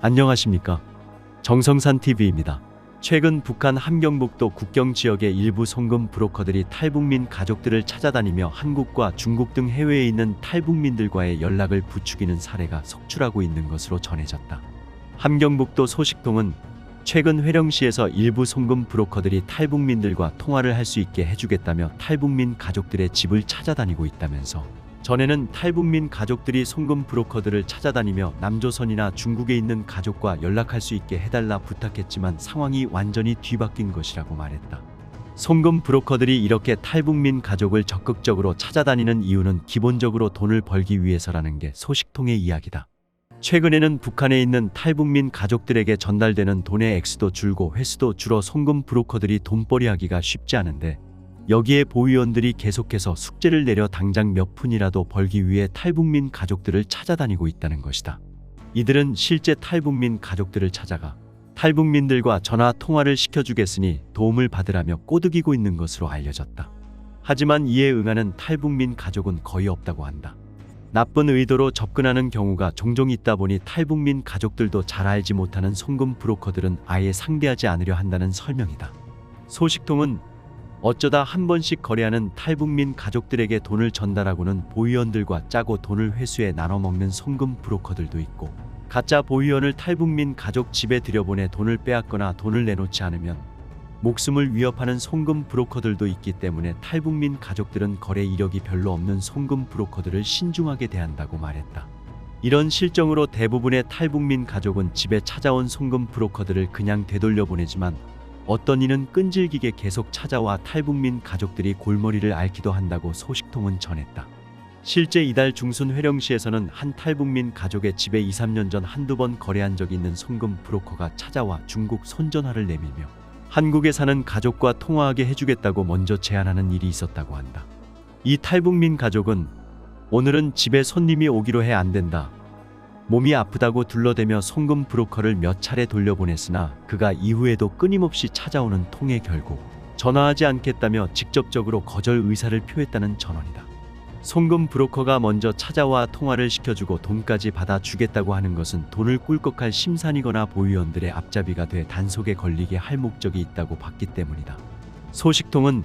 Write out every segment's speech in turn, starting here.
안녕하십니까? 정성산 TV입니다. 최근 북한 함경북도 국경 지역의 일부 송금 브로커들이 탈북민 가족들을 찾아다니며 한국과 중국 등 해외에 있는 탈북민들과의 연락을 부추기는 사례가 속출하고 있는 것으로 전해졌다. 함경북도 소식통은 최근 회령시에서 일부 송금 브로커들이 탈북민들과 통화를 할 수 있게 해주겠다며 탈북민 가족들의 집을 찾아다니고 있다면서, 전에는 탈북민 가족들이 송금 브로커들을 찾아다니며 남조선이나 중국에 있는 가족과 연락할 수 있게 해달라 부탁했지만 상황이 완전히 뒤바뀐 것이라고 말했다. 송금 브로커들이 이렇게 탈북민 가족을 적극적으로 찾아다니는 이유는 기본적으로 돈을 벌기 위해서라는 게 소식통의 이야기다. 최근에는 북한에 있는 탈북민 가족들에게 전달되는 돈의 액수도 줄고 횟수도 줄어 송금 브로커들이 돈벌이 하기가 쉽지 않은데, 여기에 보위원들이 계속해서 숙제를 내려 당장 몇 푼이라도 벌기 위해 탈북민 가족들을 찾아다니고 있다는 것이다. 이들은 실제 탈북민 가족들을 찾아가 탈북민들과 전화 통화를 시켜주겠으니 도움을 받으라며 꼬드기고 있는 것으로 알려졌다. 하지만 이에 응하는 탈북민 가족은 거의 없다고 한다. 나쁜 의도로 접근하는 경우가 종종 있다 보니 탈북민 가족들도 잘 알지 못하는 송금 브로커들은 아예 상대하지 않으려 한다는 설명이다. 소식통은 어쩌다 한 번씩 거래하는 탈북민 가족들에게 돈을 전달하고는 보위원들과 짜고 돈을 회수해 나눠 먹는 송금 브로커들도 있고, 가짜 보위원을 탈북민 가족 집에 들여보내 돈을 빼앗거나 돈을 내놓지 않으면 목숨을 위협하는 송금 브로커들도 있기 때문에 탈북민 가족들은 거래 이력이 별로 없는 송금 브로커들을 신중하게 대한다고 말했다. 이런 실정으로 대부분의 탈북민 가족은 집에 찾아온 송금 브로커들을 그냥 되돌려 보내지만, 어떤 이는 끈질기게 계속 찾아와 탈북민 가족들이 골머리를 앓기도 한다고 소식통은 전했다. 실제 이달 중순 회령시에서는 한 탈북민 가족의 집에 2~3년 전 한두 번 거래한 적이 있는 송금 브로커가 찾아와 중국 손전화를 내밀며 한국에 사는 가족과 통화하게 해주겠다고 먼저 제안하는 일이 있었다고 한다. 이 탈북민 가족은 오늘은 집에 손님이 오기로 해 안 된다, 몸이 아프다고 둘러대며 송금 브로커를 몇 차례 돌려보냈으나 그가 이후에도 끊임없이 찾아오는 통에 결국 전화하지 않겠다며 직접적으로 거절 의사를 표했다는 전언이다. 송금 브로커가 먼저 찾아와 통화를 시켜주고 돈까지 받아주겠다고 하는 것은 돈을 꿀꺽할 심산이거나 보위원들의 앞잡이가 돼 단속에 걸리게 할 목적이 있다고 봤기 때문이다. 소식통은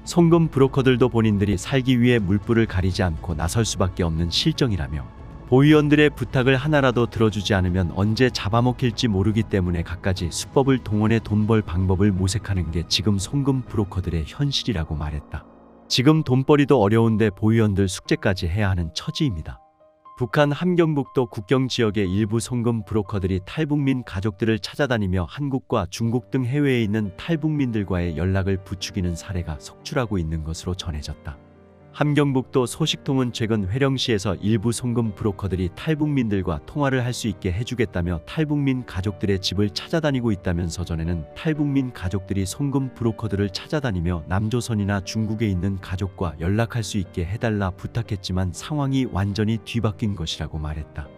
송금 브로커들도 본인들이 살기 위해 물불을 가리지 않고 나설 수밖에 없는 실정이라며, 보위원들의 부탁을 하나라도 들어주지 않으면 언제 잡아먹힐지 모르기 때문에 갖가지 수법을 동원해 돈 벌 방법을 모색하는 게 지금 송금 브로커들의 현실이라고 말했다. 지금 돈벌이도 어려운데 보위원들 숙제까지 해야 하는 처지입니다. 북한 함경북도 국경 지역의 일부 송금 브로커들이 탈북민 가족들을 찾아다니며 한국과 중국 등 해외에 있는 탈북민들과의 연락을 부추기는 사례가 속출하고 있는 것으로 전해졌다. 함경북도 소식통은 최근 회령시에서 일부 송금 브로커들이 탈북민들과 통화를 할 수 있게 해주겠다며 탈북민 가족들의 집을 찾아다니고 있다면서, 전에는 탈북민 가족들이 송금 브로커들을 찾아다니며 남조선이나 중국에 있는 가족과 연락할 수 있게 해달라 부탁했지만 상황이 완전히 뒤바뀐 것이라고 말했다.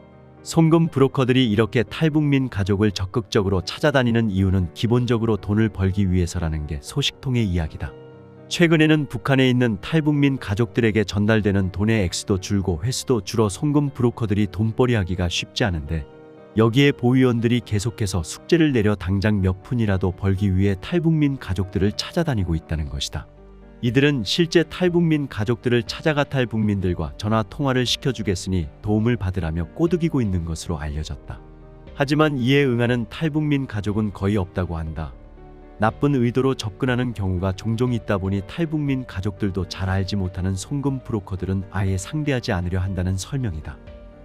송금 브로커들이 이렇게 탈북민 가족을 적극적으로 찾아다니는 이유는 기본적으로 돈을 벌기 위해서라는 게 소식통의 이야기다. 최근에는 북한에 있는 탈북민 가족들에게 전달되는 돈의 액수도 줄고 횟수도 줄어 송금 브로커들이 돈벌이 하기가 쉽지 않은데, 여기에 보위원들이 계속해서 숙제를 내려 당장 몇 푼이라도 벌기 위해 탈북민 가족들을 찾아다니고 있다는 것이다. 이들은 실제 탈북민 가족들을 찾아가 탈북민들과 전화 통화를 시켜주겠으니 도움을 받으라며 꼬드기고 있는 것으로 알려졌다. 하지만 이에 응하는 탈북민 가족은 거의 없다고 한다. 나쁜 의도로 접근하는 경우가 종종 있다 보니 탈북민 가족들도 잘 알지 못하는 송금 브로커들은 아예 상대하지 않으려 한다는 설명이다.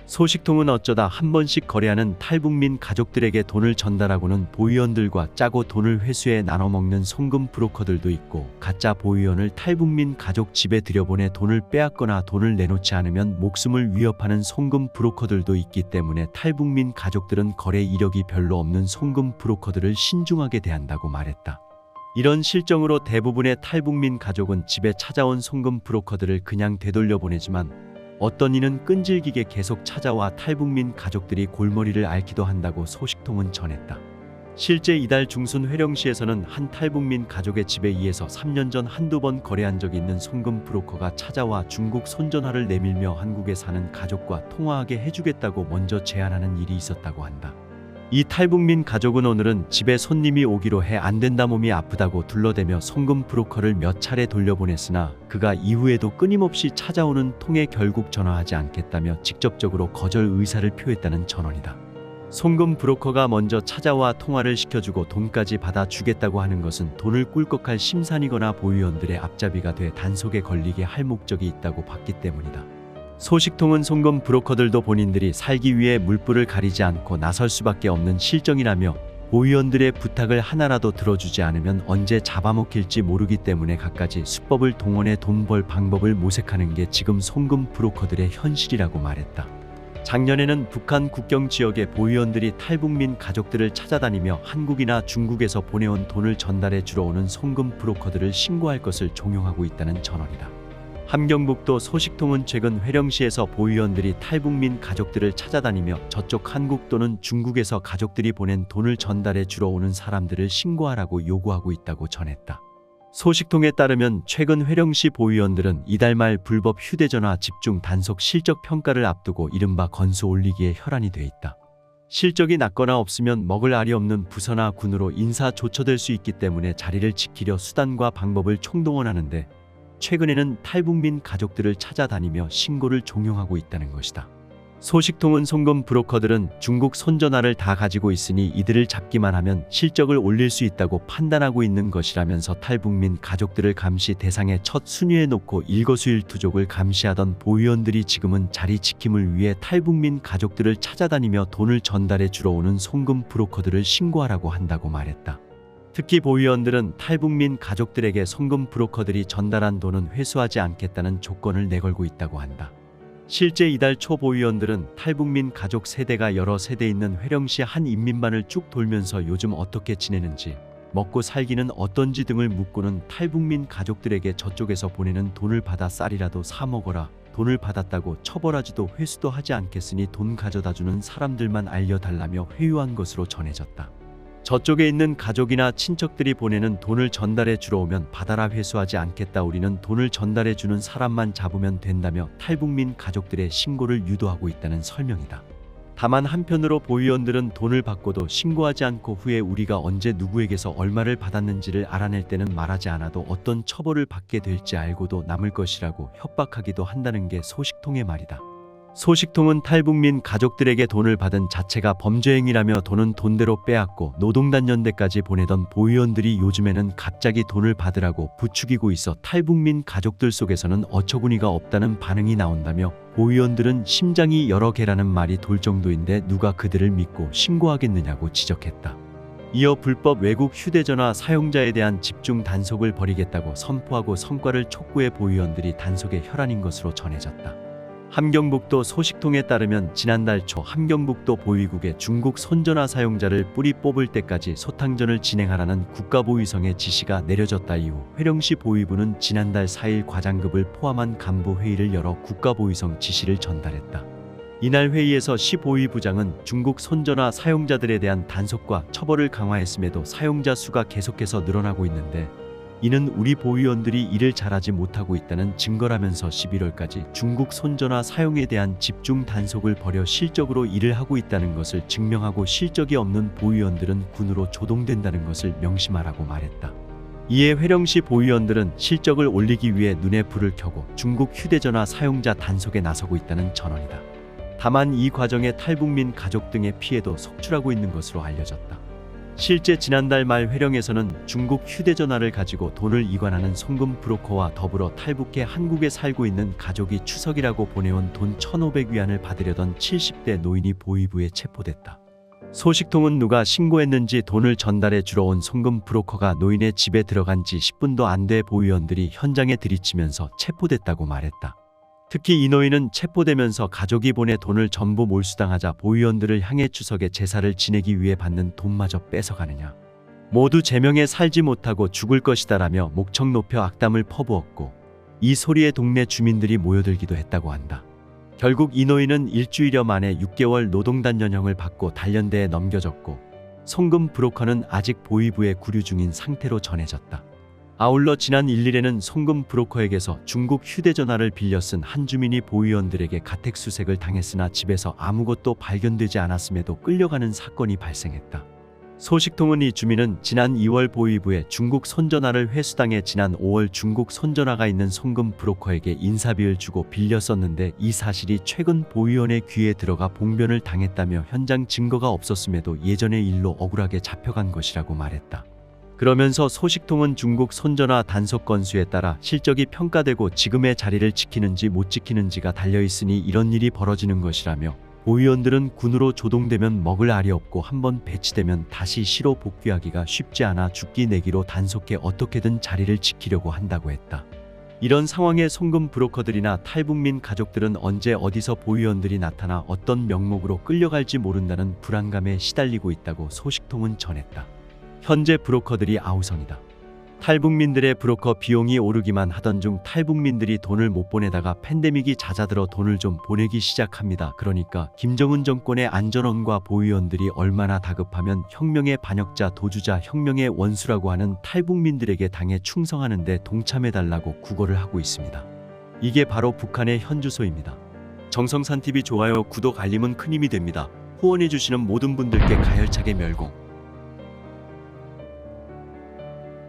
소식통은 어쩌다 한 번씩 거래하는 탈북민 가족들에게 돈을 전달하고는 보위원들과 짜고 돈을 회수해 나눠 먹는 송금 브로커들도 있고, 가짜 보위원을 탈북민 가족 집에 들여보내 돈을 빼앗거나 돈을 내놓지 않으면 목숨을 위협하는 송금 브로커들도 있기 때문에 탈북민 가족들은 거래 이력이 별로 없는 송금 브로커들을 신중하게 대한다고 말했다. 이런 실정으로 대부분의 탈북민 가족은 집에 찾아온 송금 브로커들을 그냥 되돌려 보내지만, 어떤 이는 끈질기게 계속 찾아와 탈북민 가족들이 골머리를 앓기도 한다고 소식통은 전했다. 실제 이달 중순 회령시에서는 한 탈북민 가족의 집에 2~3년 전 한두 번 거래한 적이 있는 송금 브로커가 찾아와 중국 손전화를 내밀며 한국에 사는 가족과 통화하게 해주겠다고 먼저 제안하는 일이 있었다고 한다. 이 탈북민 가족은 오늘은 집에 손님이 오기로 해 안 된다, 몸이 아프다고 둘러대며 송금 브로커를 몇 차례 돌려보냈으나 그가 이후에도 끊임없이 찾아오는 통에 결국 전화하지 않겠다며 직접적으로 거절 의사를 표했다는 전원이다. 송금 브로커가 먼저 찾아와 통화를 시켜주고 돈까지 받아주겠다고 하는 것은 돈을 꿀꺽할 심산이거나 보위원들의 앞잡이가 돼 단속에 걸리게 할 목적이 있다고 봤기 때문이다. 소식통은 송금 브로커들도 본인들이 살기 위해 물불을 가리지 않고 나설 수밖에 없는 실정이라며 보위원들의 부탁을 하나라도 들어주지 않으면 언제 잡아먹힐지 모르기 때문에 갖가지 수법을 동원해 돈 벌 방법을 모색하는 게 지금 송금 브로커들의 현실이라고 말했다. 작년에는 북한 국경 지역의 보위원들이 탈북민 가족들을 찾아다니며 한국이나 중국에서 보내온 돈을 전달해 주러 오는 송금 브로커들을 신고할 것을 종용하고 있다는 전언이다. 함경북도 소식통은 최근 회령시에서 보위원들이 탈북민 가족들을 찾아다니며 저쪽 한국 또는 중국에서 가족들이 보낸 돈을 전달해 주러 오는 사람들을 신고하라고 요구하고 있다고 전했다. 소식통에 따르면 최근 회령시 보위원들은 이달 말 불법 휴대전화 집중 단속 실적 평가를 앞두고 이른바 건수 올리기에 혈안이 돼 있다. 실적이 낮거나 없으면 먹을 알이 없는 부서나 군으로 인사 조처될 수 있기 때문에 자리를 지키려 수단과 방법을 총동원하는데 최근에는 탈북민 가족들을 찾아다니며 신고를 종용하고 있다는 것이다. 소식통은 송금 브로커들은 중국 손전화를 다 가지고 있으니 이들을 잡기만 하면 실적을 올릴 수 있다고 판단하고 있는 것이라면서 탈북민 가족들을 감시 대상의 첫 순위에 놓고 일거수일투족을 감시하던 보위원들이 지금은 자리 지킴을 위해 탈북민 가족들을 찾아다니며 돈을 전달해 주러 오는 송금 브로커들을 신고하라고 한다고 말했다. 특히 보위원들은 탈북민 가족들에게 송금 브로커들이 전달한 돈은 회수하지 않겠다는 조건을 내걸고 있다고 한다. 실제 이달 초 보위원들은 탈북민 가족 세대가 여러 세대 있는 회령시 한 인민반을 쭉 돌면서 요즘 어떻게 지내는지, 먹고 살기는 어떤지 등을 묻고는 탈북민 가족들에게 저쪽에서 보내는 돈을 받아 쌀이라도 사 먹어라, 돈을 받았다고 처벌하지도 회수도 하지 않겠으니 돈 가져다주는 사람들만 알려달라며 회유한 것으로 전해졌다. 저쪽에 있는 가족이나 친척들이 보내는 돈을 전달해 주러 오면 받아라, 회수하지 않겠다, 우리는 돈을 전달해 주는 사람만 잡으면 된다며 탈북민 가족들의 신고를 유도하고 있다는 설명이다. 다만 한편으로 보위원들은 돈을 받고도 신고하지 않고 후에 우리가 언제 누구에게서 얼마를 받았는지를 알아낼 때는 말하지 않아도 어떤 처벌을 받게 될지 알고도 남을 것이라고 협박하기도 한다는 게 소식통의 말이다. 소식통은 탈북민 가족들에게 돈을 받은 자체가 범죄행위라며 돈은 돈대로 빼앗고 노동단연대까지 보내던 보위원들이 요즘에는 갑자기 돈을 받으라고 부추기고 있어 탈북민 가족들 속에서는 어처구니가 없다는 반응이 나온다며 보위원들은 심장이 여러 개라는 말이 돌 정도인데 누가 그들을 믿고 신고하겠느냐고 지적했다. 이어 불법 외국 휴대전화 사용자에 대한 집중 단속을 벌이겠다고 선포하고 성과를 촉구해 보위원들이 단속의 혈안인 것으로 전해졌다. 함경북도 소식통에 따르면 지난달 초 함경북도 보위국에 중국 손전화 사용자를 뿌리 뽑을 때까지 소탕전을 진행하라는 국가보위성의 지시가 내려졌다. 이후 회령시 보위부는 지난달 4일 과장급을 포함한 간부 회의를 열어 국가보위성 지시를 전달했다. 이날 회의에서 시 보위부장은 중국 손전화 사용자들에 대한 단속과 처벌을 강화했음에도 사용자 수가 계속해서 늘어나고 있는데 이는 우리 보위원들이 일을 잘하지 못하고 있다는 증거라면서 11월까지 중국 손전화 사용에 대한 집중 단속을 벌여 실적으로 일을 하고 있다는 것을 증명하고 실적이 없는 보위원들은 군으로 조동된다는 것을 명심하라고 말했다. 이에 회령시 보위원들은 실적을 올리기 위해 눈에 불을 켜고 중국 휴대전화 사용자 단속에 나서고 있다는 전언이다. 다만 이 과정에 탈북민 가족 등의 피해도 속출하고 있는 것으로 알려졌다. 실제 지난달 말 회령에서는 중국 휴대전화를 가지고 돈을 이관하는 송금 브로커와 더불어 탈북해 한국에 살고 있는 가족이 추석이라고 보내온 돈 1,500위안을 받으려던 70대 노인이 보위부에 체포됐다. 소식통은 누가 신고했는지 돈을 전달해 주러 온 송금 브로커가 노인의 집에 들어간 지 10분도 안 돼 보위원들이 현장에 들이치면서 체포됐다고 말했다. 특히 이 노인은 체포되면서 가족이 보내 돈을 전부 몰수당하자 보위원들을 향해 추석에 제사를 지내기 위해 받는 돈마저 뺏어가느냐. 모두 제명에 살지 못하고 죽을 것이다라며 목청 높여 악담을 퍼부었고 이 소리에 동네 주민들이 모여들기도 했다고 한다. 결국 이 노인은 일주일여 만에 6개월 노동단련형을 받고 단련대에 넘겨졌고 송금 브로커는 아직 보위부에 구류 중인 상태로 전해졌다. 아울러 지난 1일에는 송금 브로커에게서 중국 휴대전화를 빌려 쓴 한 주민이 보위원들에게 가택수색을 당했으나 집에서 아무것도 발견되지 않았음에도 끌려가는 사건이 발생했다. 소식통은 이 주민은 지난 2월 보위부에 중국 손전화를 회수당해 지난 5월 중국 손전화가 있는 송금 브로커에게 인사비를 주고 빌려 썼는데 이 사실이 최근 보위원의 귀에 들어가 봉변을 당했다며 현장 증거가 없었음에도 예전의 일로 억울하게 잡혀간 것이라고 말했다. 그러면서 소식통은 중국 손전화 단속 건수에 따라 실적이 평가되고 지금의 자리를 지키는지 못 지키는지가 달려있으니 이런 일이 벌어지는 것이라며 보위원들은 군으로 조동되면 먹을 알이 없고 한번 배치되면 다시 시로 복귀하기가 쉽지 않아 죽기 내기로 단속해 어떻게든 자리를 지키려고 한다고 했다. 이런 상황에 송금 브로커들이나 탈북민 가족들은 언제 어디서 보위원들이 나타나 어떤 명목으로 끌려갈지 모른다는 불안감에 시달리고 있다고 소식통은 전했다. 현재 브로커들이 아우성이다. 탈북민들의 브로커 비용이 오르기만 하던 중 탈북민들이 돈을 못 보내다가 팬데믹이 잦아들어 돈을 좀 보내기 시작합니다. 그러니까 김정은 정권의 안전원과 보위원들이 얼마나 다급하면 혁명의 반역자, 도주자, 혁명의 원수라고 하는 탈북민들에게 당해 충성하는 데 동참해달라고 구걸을 하고 있습니다. 이게 바로 북한의 현주소입니다. 정성산TV 좋아요, 구독, 알림은 큰 힘이 됩니다. 후원해주시는 모든 분들께 가열차게 멸공.